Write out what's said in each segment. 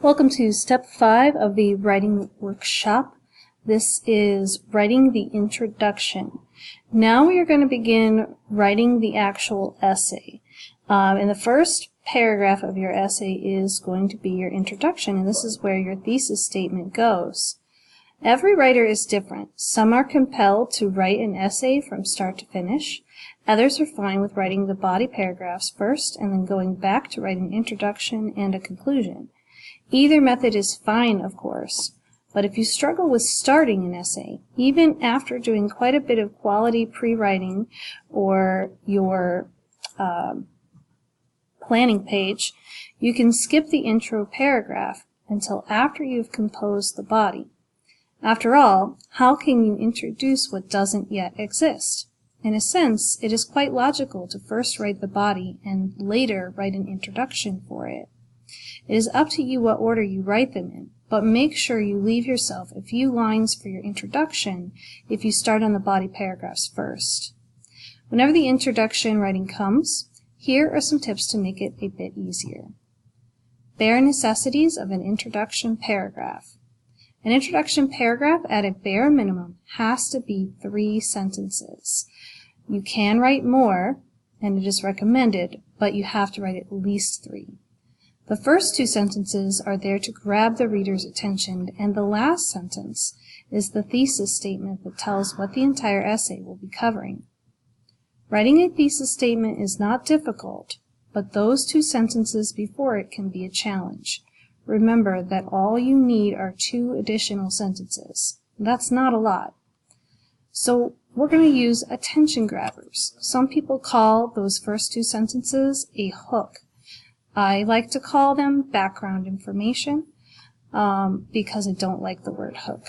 Welcome to step 5 of the writing workshop. This is writing the introduction. Now we are going to begin writing the actual essay. And the first paragraph of your essay is going to be your introduction, and this is where your thesis statement goes. Every writer is different. Some are compelled to write an essay from start to finish. Others are fine with writing the body paragraphs first and then going back to write an introduction and a conclusion. Either method is fine, of course, but if you struggle with starting an essay, even after doing quite a bit of quality pre-writing or your planning page, you can skip the intro paragraph until after you've composed the body. After all, how can you introduce what doesn't yet exist? In a sense, it is quite logical to first write the body and later write an introduction for it. It is up to you what order you write them in, but make sure you leave yourself a few lines for your introduction if you start on the body paragraphs first. Whenever the introduction writing comes, here are some tips to make it a bit easier. Bare necessities of an introduction paragraph. An introduction paragraph at a bare minimum has to be 3 sentences. You can write more, and it is recommended, but you have to write at least 3. The first 2 sentences are there to grab the reader's attention, and the last sentence is the thesis statement that tells what the entire essay will be covering. Writing a thesis statement is not difficult, but those 2 sentences before it can be a challenge. Remember that all you need are 2 additional sentences. That's not a lot. So we're going to use attention grabbers. Some people call those first 2 sentences a hook. I like to call them background information because I don't like the word hook.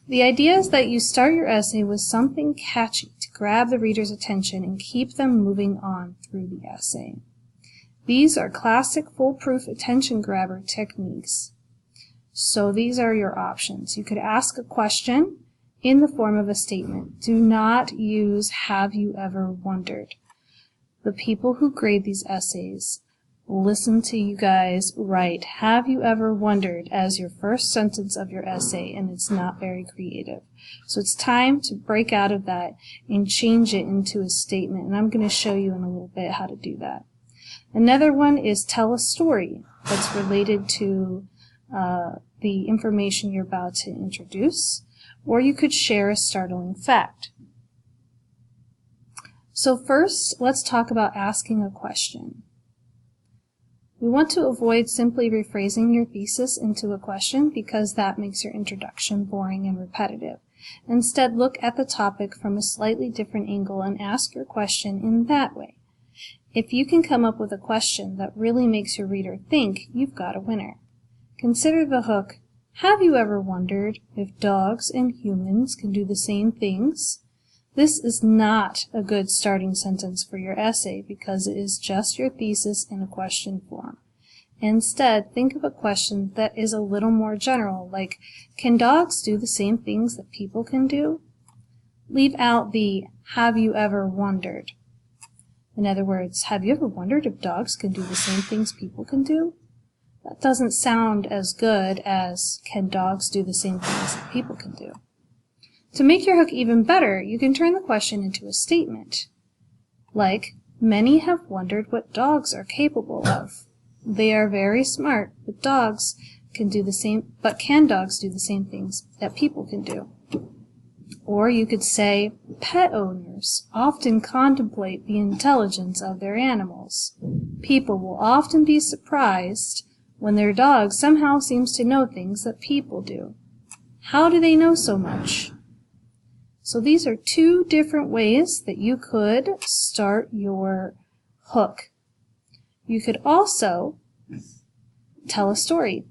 The idea is that you start your essay with something catchy to grab the reader's attention and keep them moving on through the essay. These are classic foolproof attention grabber techniques. So these are your options. You could ask a question in the form of a statement. Do not use "have you ever wondered." The people who grade these essays listen to you guys write "have you ever wondered" as your first sentence of your essay, and it's not very creative. So it's time to break out of that and change it into a statement, and I'm going to show you in a little bit how to do that. Another one is tell a story that's related to the information you're about to introduce, or you could share a startling fact. So first, let's talk about asking a question. We want to avoid simply rephrasing your thesis into a question because that makes your introduction boring and repetitive. Instead, look at the topic from a slightly different angle and ask your question in that way. If you can come up with a question that really makes your reader think, you've got a winner. Consider the hook, "Have you ever wondered if dogs and humans can do the same things?" This is not a good starting sentence for your essay because it is just your thesis in a question form. Instead, think of a question that is a little more general, like, can dogs do the same things that people can do? Leave out the "have you ever wondered." In other words, have you ever wondered if dogs can do the same things people can do? That doesn't sound as good as can dogs do the same things that people can do. To make your hook even better, you can turn the question into a statement. Like, many have wondered what dogs are capable of. They are very smart, but can dogs do the same things that people can do? Or you could say, pet owners often contemplate the intelligence of their animals. People will often be surprised when their dog somehow seems to know things that people do. How do they know so much? So these are 2 different ways that you could start your hook. You could also tell a story.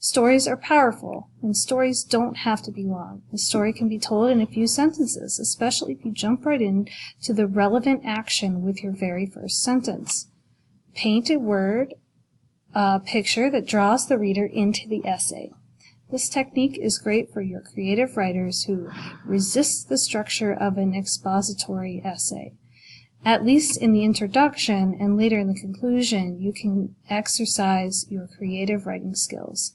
Stories are powerful, and stories don't have to be long. A story can be told in a few sentences, especially if you jump right in to the relevant action with your very first sentence. Paint a word picture that draws the reader into the essay. This technique is great for your creative writers who resist the structure of an expository essay. At least in the introduction and later in the conclusion, you can exercise your creative writing skills.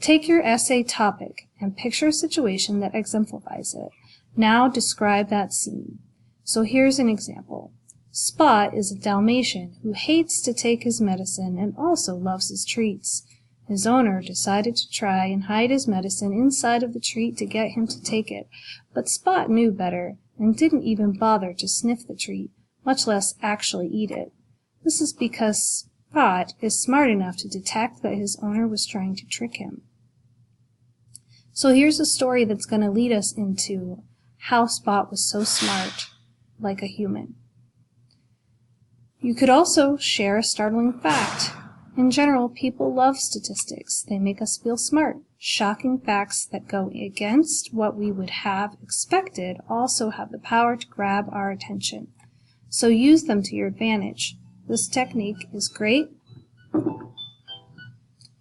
Take your essay topic and picture a situation that exemplifies it. Now describe that scene. So here's an example. Spot is a Dalmatian who hates to take his medicine and also loves his treats. His owner decided to try and hide his medicine inside of the treat to get him to take it, but Spot knew better and didn't even bother to sniff the treat, much less actually eat it. This is because Spot is smart enough to detect that his owner was trying to trick him. So here's a story that's going to lead us into how Spot was so smart, like a human. You could also share a startling fact. In general, people love statistics. They make us feel smart. Shocking facts that go against what we would have expected also have the power to grab our attention. So use them to your advantage. This technique is great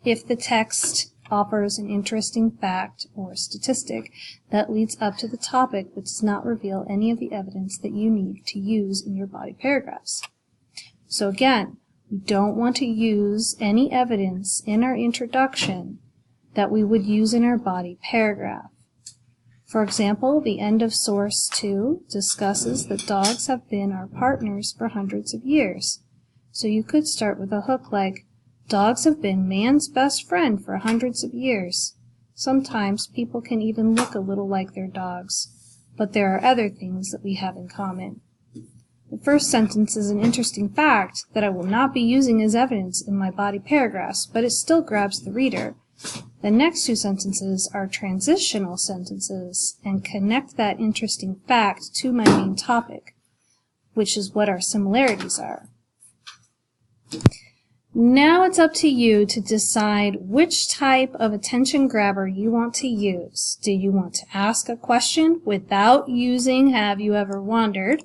if the text offers an interesting fact or statistic that leads up to the topic but does not reveal any of the evidence that you need to use in your body paragraphs. So again, we don't want to use any evidence in our introduction that we would use in our body paragraph. For example, the end of source 2 discusses that dogs have been our partners for hundreds of years. So you could start with a hook like, dogs have been man's best friend for hundreds of years. Sometimes people can even look a little like their dogs, but there are other things that we have in common. The first sentence is an interesting fact that I will not be using as evidence in my body paragraphs, but it still grabs the reader. The next two sentences are transitional sentences and connect that interesting fact to my main topic, which is what our similarities are. Now it's up to you to decide which type of attention grabber you want to use. Do you want to ask a question without using "Have you ever wondered"?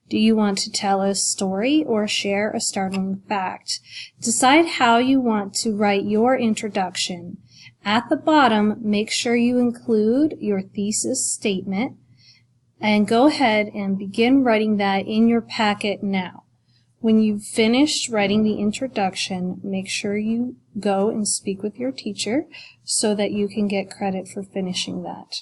Do you want to tell a story or share a startling fact? Decide how you want to write your introduction. At the bottom, make sure you include your thesis statement, and go ahead and begin writing that in your packet now. When you've finished writing the introduction, make sure you go and speak with your teacher so that you can get credit for finishing that.